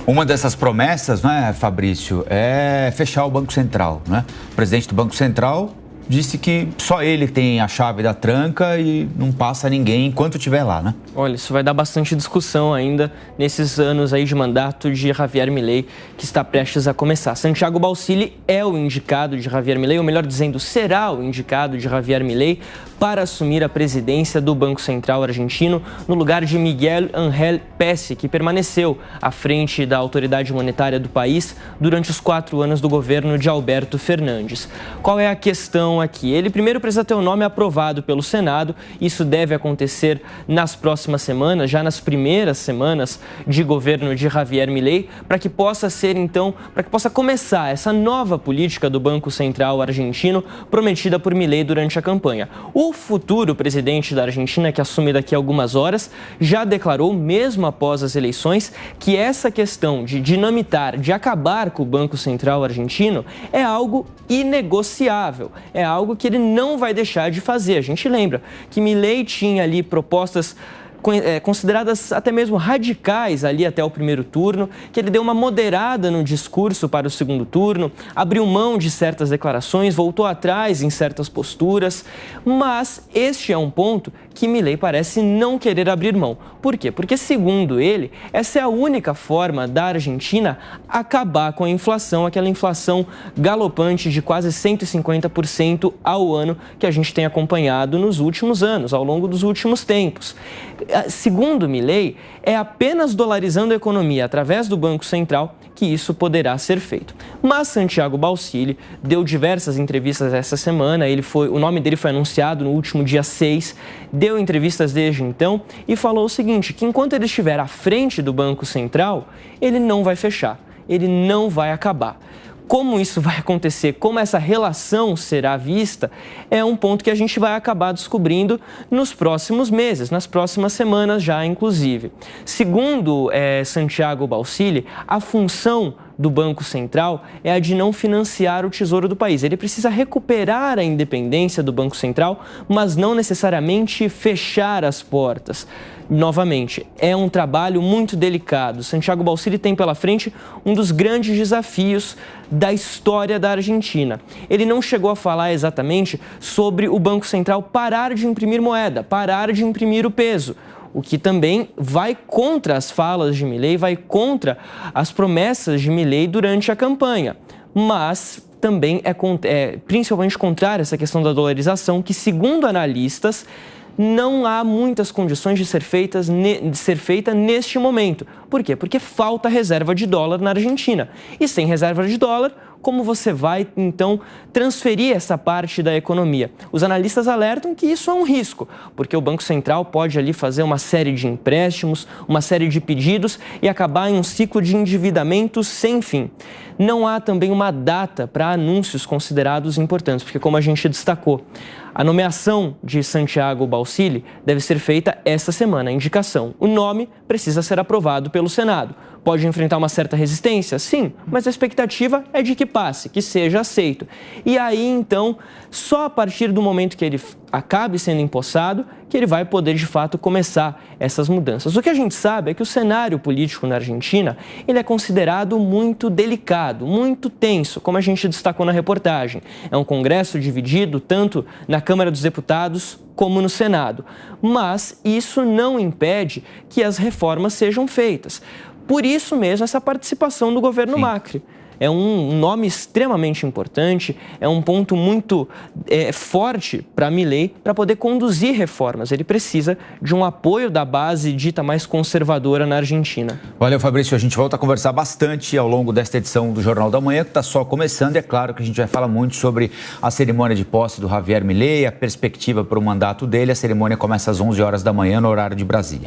Uma dessas promessas, né, Fabrício, é fechar o Banco Central, né? O presidente do Banco Central disse que só ele tem a chave da tranca e não passa ninguém enquanto estiver lá, né? Olha, isso vai dar bastante discussão ainda nesses anos aí de mandato de Javier Milei, que está prestes a começar. Santiago Balsilli é o indicado de Javier Milei, ou melhor dizendo, será o indicado de Javier Milei para assumir a presidência do Banco Central argentino no lugar de Miguel Ángel Pesci, que permaneceu à frente da autoridade monetária do país durante os 4 anos do governo de Alberto Fernandes. Qual é a questão aqui? Ele primeiro precisa ter o nome aprovado pelo Senado. Isso deve acontecer nas próximas semanas, já nas primeiras semanas de governo de Javier Milei, para que possa começar essa nova política do Banco Central argentino prometida por Milei durante a campanha. O futuro presidente da Argentina, que assume daqui a algumas horas, já declarou, mesmo após as eleições, que essa questão de dinamitar, de acabar com o Banco Central argentino é algo inegociável, é algo que ele não vai deixar de fazer. A gente lembra que Milei tinha ali propostas consideradas até mesmo radicais ali até o primeiro turno, que ele deu uma moderada no discurso para o segundo turno, abriu mão de certas declarações, voltou atrás em certas posturas, mas este é um ponto que Milei parece não querer abrir mão. Por quê? Porque, segundo ele, essa é a única forma da Argentina acabar com a inflação, aquela inflação galopante de quase 150% ao ano que a gente tem acompanhado nos últimos anos, ao longo dos últimos tempos. Segundo Milei, é apenas dolarizando a economia através do Banco Central que isso poderá ser feito. Mas Santiago Balsilli deu diversas entrevistas essa semana, o nome dele foi anunciado no último dia 6, deu entrevistas desde então e falou o seguinte, que enquanto ele estiver à frente do Banco Central, ele não vai fechar, ele não vai acabar. Como isso vai acontecer, como essa relação será vista, é um ponto que a gente vai acabar descobrindo nos próximos meses, nas próximas semanas já, inclusive. Segundo Santiago Balsilli, a função do Banco Central é a de não financiar o tesouro do país. Ele precisa recuperar a independência do Banco Central, mas não necessariamente fechar as portas. Novamente, é um trabalho muito delicado. Santiago Balsilli tem pela frente um dos grandes desafios da história da Argentina. Ele não chegou a falar exatamente sobre o Banco Central parar de imprimir moeda, parar de imprimir o peso, o que também vai contra as falas de Milei, vai contra as promessas de Milei durante a campanha. Mas também é principalmente contrário essa questão da dolarização, que, segundo analistas, não há muitas condições de ser feita neste momento. Por quê? Porque falta reserva de dólar na Argentina. E sem reserva de dólar, como você vai, então, transferir essa parte da economia? Os analistas alertam que isso é um risco, porque o Banco Central pode ali fazer uma série de empréstimos, uma série de pedidos e acabar em um ciclo de endividamento sem fim. Não há também uma data para anúncios considerados importantes, porque, como a gente destacou, a nomeação de Santiago Balsilli deve ser feita esta semana, a indicação. O nome precisa ser aprovado pelo Senado. Pode enfrentar uma certa resistência? Sim, mas a expectativa é de que passe, que seja aceito. E aí, então, só a partir do momento que ele acabe sendo empossado, que ele vai poder, de fato, começar essas mudanças. O que a gente sabe é que o cenário político na Argentina, ele é considerado muito delicado, muito tenso, como a gente destacou na reportagem. É um Congresso dividido tanto na Câmara dos Deputados como no Senado. Mas isso não impede que as reformas sejam feitas. Por isso mesmo, essa participação do governo Macri. É um nome extremamente importante, é um ponto muito forte para Milei para poder conduzir reformas. Ele precisa de um apoio da base dita mais conservadora na Argentina. Valeu, Fabrício. A gente volta a conversar bastante ao longo desta edição do Jornal da Manhã, que está só começando. E é claro que a gente vai falar muito sobre a cerimônia de posse do Javier Milei, a perspectiva para o mandato dele. A cerimônia começa às 11 horas da manhã, no horário de Brasília.